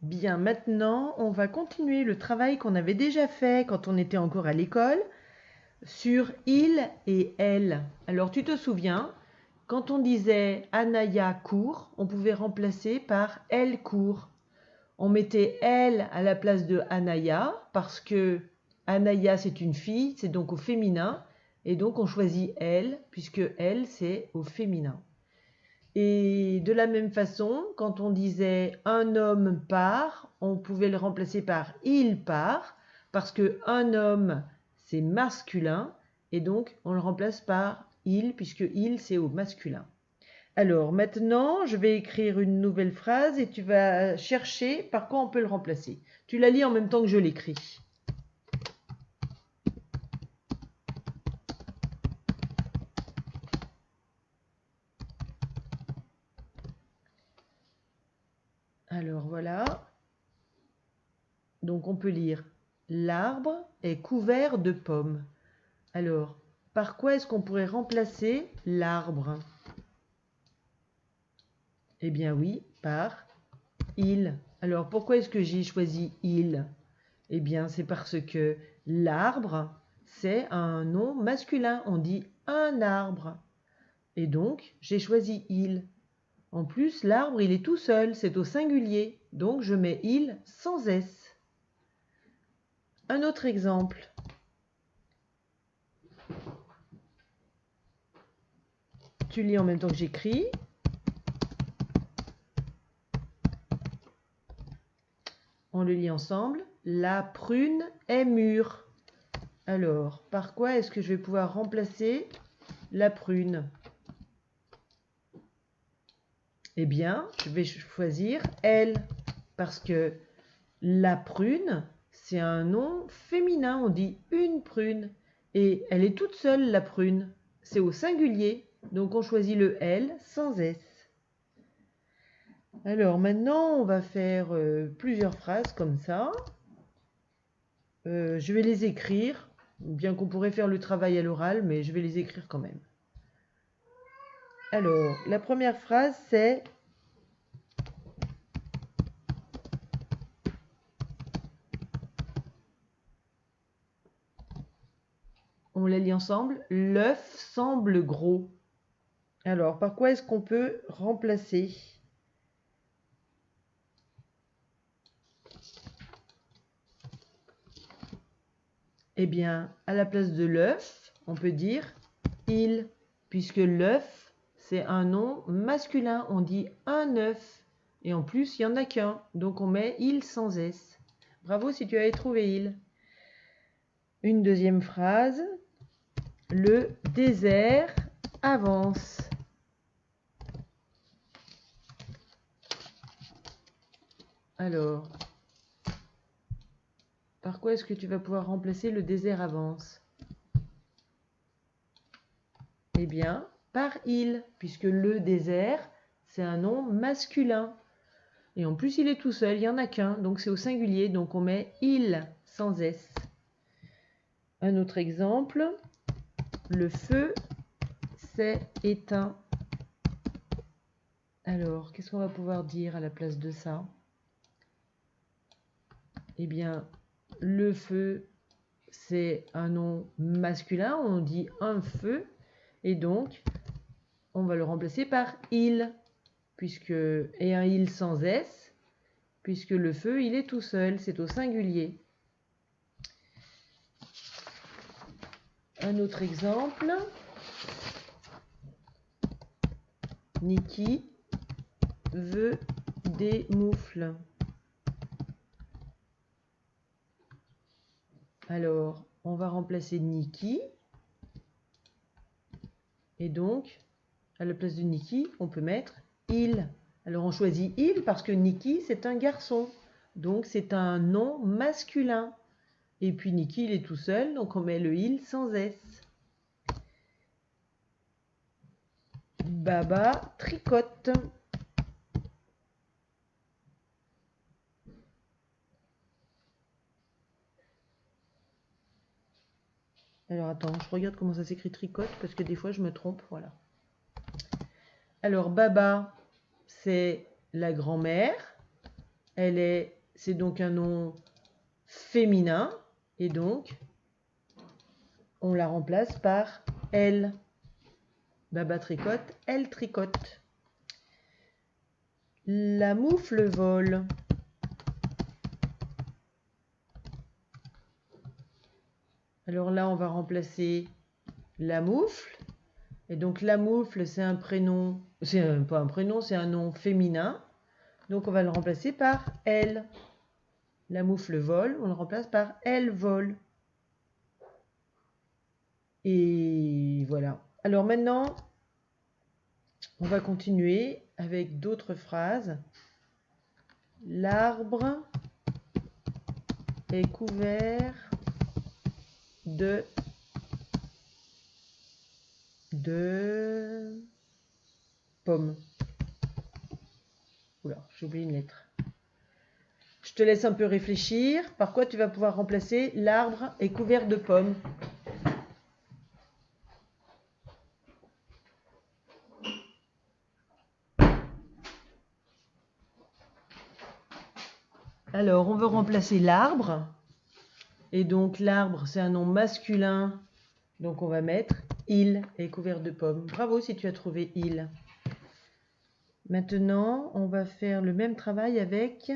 Bien, maintenant, on va continuer le travail qu'on avait déjà fait quand on était encore à l'école sur il et elle. Alors, tu te souviens, quand on disait Anaya court, on pouvait remplacer par elle court. On mettait elle à la place de Anaya parce que Anaya c'est une fille, c'est donc au féminin, et donc on choisit elle puisque elle c'est au féminin. Et de la même façon, quand on disait un homme part, on pouvait le remplacer par il part, parce que un homme c'est masculin, et donc on le remplace par il, puisque il c'est au masculin. Alors maintenant, je vais écrire une nouvelle phrase et tu vas chercher par quoi on peut le remplacer. Tu la lis en même temps que je l'écris. Alors voilà. Donc on peut lire l'arbre est couvert de pommes. Alors, par quoi est-ce qu'on pourrait remplacer l'arbre? Eh bien oui, par il. Alors pourquoi est-ce que j'ai choisi il? Eh bien c'est parce que l'arbre, c'est un nom masculin. On dit un arbre. Et donc, j'ai choisi il. En plus, l'arbre, il est tout seul, c'est au singulier. Donc, je mets il sans S. Un autre exemple. Tu lis en même temps que j'écris. On le lit ensemble. La prune est mûre. Alors, par quoi est-ce que je vais pouvoir remplacer la prune? Eh bien, je vais choisir elle, parce que la prune, c'est un nom féminin, on dit une prune. Et elle est toute seule, la prune. C'est au singulier, donc on choisit le L sans S. Alors maintenant, on va faire plusieurs phrases comme ça. Je vais les écrire, bien qu'on pourrait faire le travail à l'oral, mais je vais les écrire quand même. Alors, la première phrase, c'est on la lit ensemble. L'œuf semble gros. Alors, par quoi est-ce qu'on peut remplacer? Eh bien, à la place de l'œuf, on peut dire il, puisque l'œuf, c'est un nom masculin. On dit un œuf. Et en plus, il n'y en a qu'un. Donc, on met il sans S. Bravo si tu avais trouvé il. Une deuxième phrase. Le désert avance. Alors, par quoi est-ce que tu vas pouvoir remplacer le désert avance? Eh bien, par il, puisque le désert, c'est un nom masculin. Et en plus, il est tout seul, il n'y en a qu'un, donc c'est au singulier, donc on met il sans S. Un autre exemple, le feu s'est éteint. Alors, qu'est-ce qu'on va pouvoir dire à la place de ça? Eh bien, le feu, c'est un nom masculin, on dit un feu, et donc, on va le remplacer par il, et un il sans S, puisque le feu, il est tout seul, c'est au singulier. Un autre exemple, Niki veut des moufles. Alors, on va remplacer Niki. Et donc, à la place de Niki, on peut mettre il. Alors, on choisit il parce que Niki, c'est un garçon. Donc, c'est un nom masculin. Et puis, Niki, il est tout seul, donc on met le il sans S. Baba tricote. Alors, attends, je regarde comment ça s'écrit tricote, parce que des fois, je me trompe, voilà. Alors, Baba, c'est la grand-mère. c'est donc un nom féminin, et donc on la remplace par elle. Baba tricote, elle tricote. La moufle vole. Alors là, on va remplacer la moufle. Et donc la moufle, c'est un prénom, c'est pas un prénom, c'est un nom féminin. Donc on va le remplacer par elle. La moufle vole, on le remplace par elle vole. Et voilà. Alors maintenant, on va continuer avec d'autres phrases. L'arbre est couvert de pommes. Oula, j'ai oublié une lettre. Je te laisse un peu réfléchir. Par quoi tu vas pouvoir remplacer l'arbre est couvert de pommes? Alors, on veut remplacer l'arbre. Et donc, l'arbre, c'est un nom masculin. Donc, on va mettre il est couvert de pommes. Bravo si tu as trouvé il. Maintenant, on va faire le même travail avec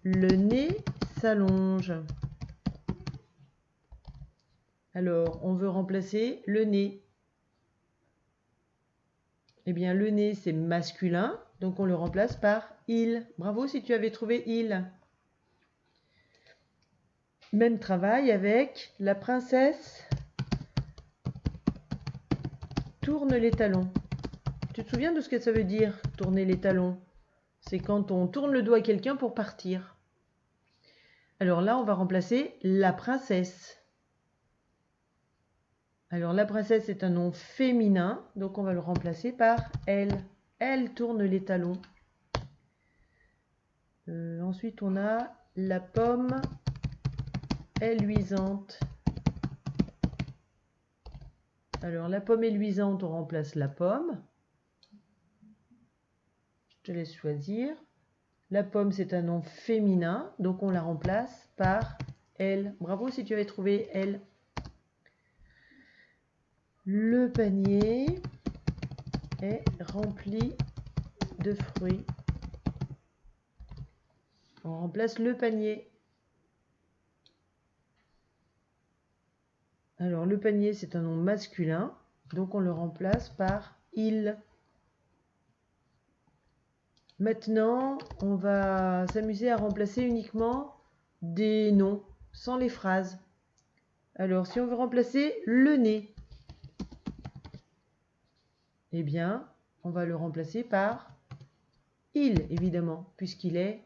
le nez s'allonge. Alors, on veut remplacer le nez. Eh bien, le nez, c'est masculin. Donc, on le remplace par il. Bravo si tu avais trouvé il. Même travail avec la princesse tourne les talons. Tu te souviens de ce que ça veut dire, tourner les talons? C'est quand on tourne le dos à quelqu'un pour partir. Alors là, on va remplacer la princesse. Alors la princesse est un nom féminin, donc on va le remplacer par elle. Elle tourne les talons. Ensuite, on a la pomme est luisante. Alors la pomme est luisante, on remplace la pomme. Je te laisse choisir. La pomme, c'est un nom féminin, donc on la remplace par elle. Bravo si tu avais trouvé elle. Le panier est rempli de fruits. On remplace le panier. Alors le panier, c'est un nom masculin, donc on le remplace par il. Maintenant, on va s'amuser à remplacer uniquement des noms, sans les phrases. Alors, si on veut remplacer le nez, eh bien, on va le remplacer par il, évidemment, puisqu'il est...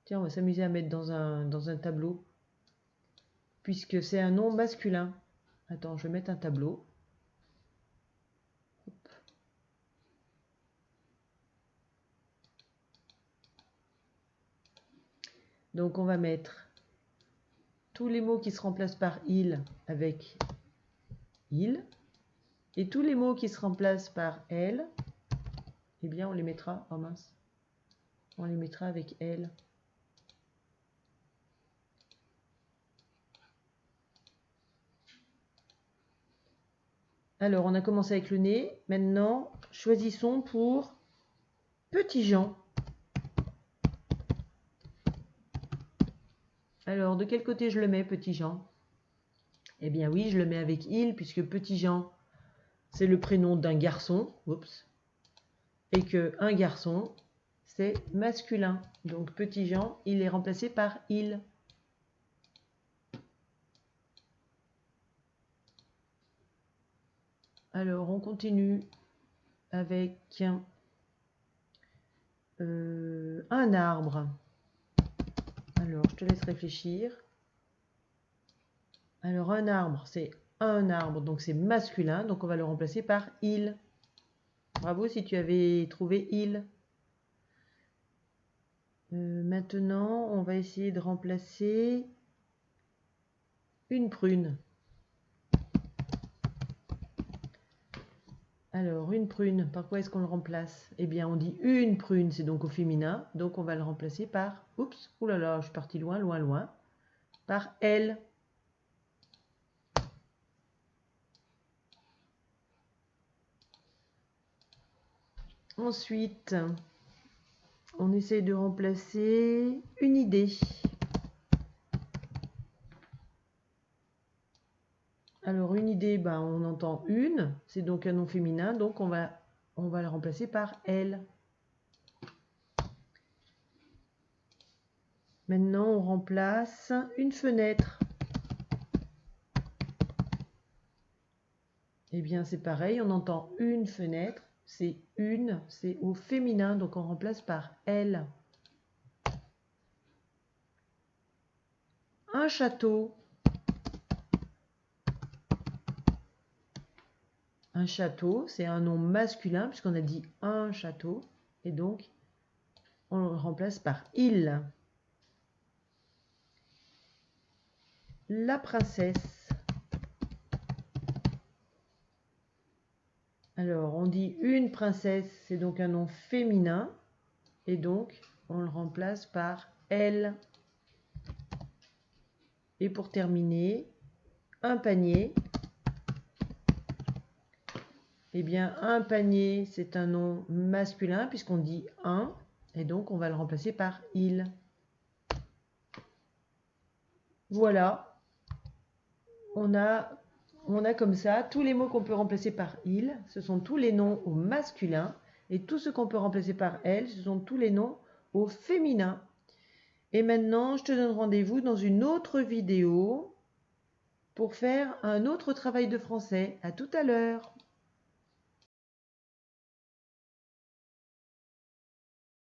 Tiens, on va s'amuser à mettre dans un tableau, puisque c'est un nom masculin. Attends, je vais mettre un tableau. Hop. Donc, on va mettre tous les mots qui se remplacent par il avec il. Et tous les mots qui se remplacent par elle, eh bien, on les mettra... Oh mince. On les mettra avec elle. Alors, on a commencé avec le nez. Maintenant, choisissons pour Petit Jean. Alors, de quel côté je le mets, Petit Jean? Eh bien oui, je le mets avec il, puisque Petit Jean, c'est le prénom d'un garçon. Oups. Et qu'un garçon, c'est masculin. Donc, Petit Jean, il est remplacé par il. Alors, on continue avec un arbre. Alors, je te laisse réfléchir. Alors, un arbre, c'est un arbre, donc c'est masculin, donc on va le remplacer par il. Bravo si tu avais trouvé il. Maintenant, on va essayer de remplacer une prune. Alors, une prune, par quoi est-ce qu'on le remplace? Eh bien, on dit une prune, c'est donc au féminin, donc on va le remplacer par, oups, oulala, je suis partie loin, loin, loin, par elle. Ensuite, on essaye de remplacer une idée. Alors, une idée, ben, on entend une, c'est donc un nom féminin, donc on va le remplacer par elle. Maintenant, on remplace une fenêtre. Eh bien, c'est pareil, on entend une fenêtre, c'est une, c'est au féminin, donc on remplace par elle. Un château. Un château, c'est un nom masculin, puisqu'on a dit un château, et donc on le remplace par il. La princesse. Alors, on dit une princesse, c'est donc un nom féminin, et donc on le remplace par elle. Et pour terminer, un panier. Eh bien, un panier, c'est un nom masculin, puisqu'on dit un, et donc on va le remplacer par il. Voilà, on a comme ça tous les mots qu'on peut remplacer par il, ce sont tous les noms au masculin, et tout ce qu'on peut remplacer par elle, ce sont tous les noms au féminin. Et maintenant, je te donne rendez-vous dans une autre vidéo pour faire un autre travail de français. À tout à l'heure.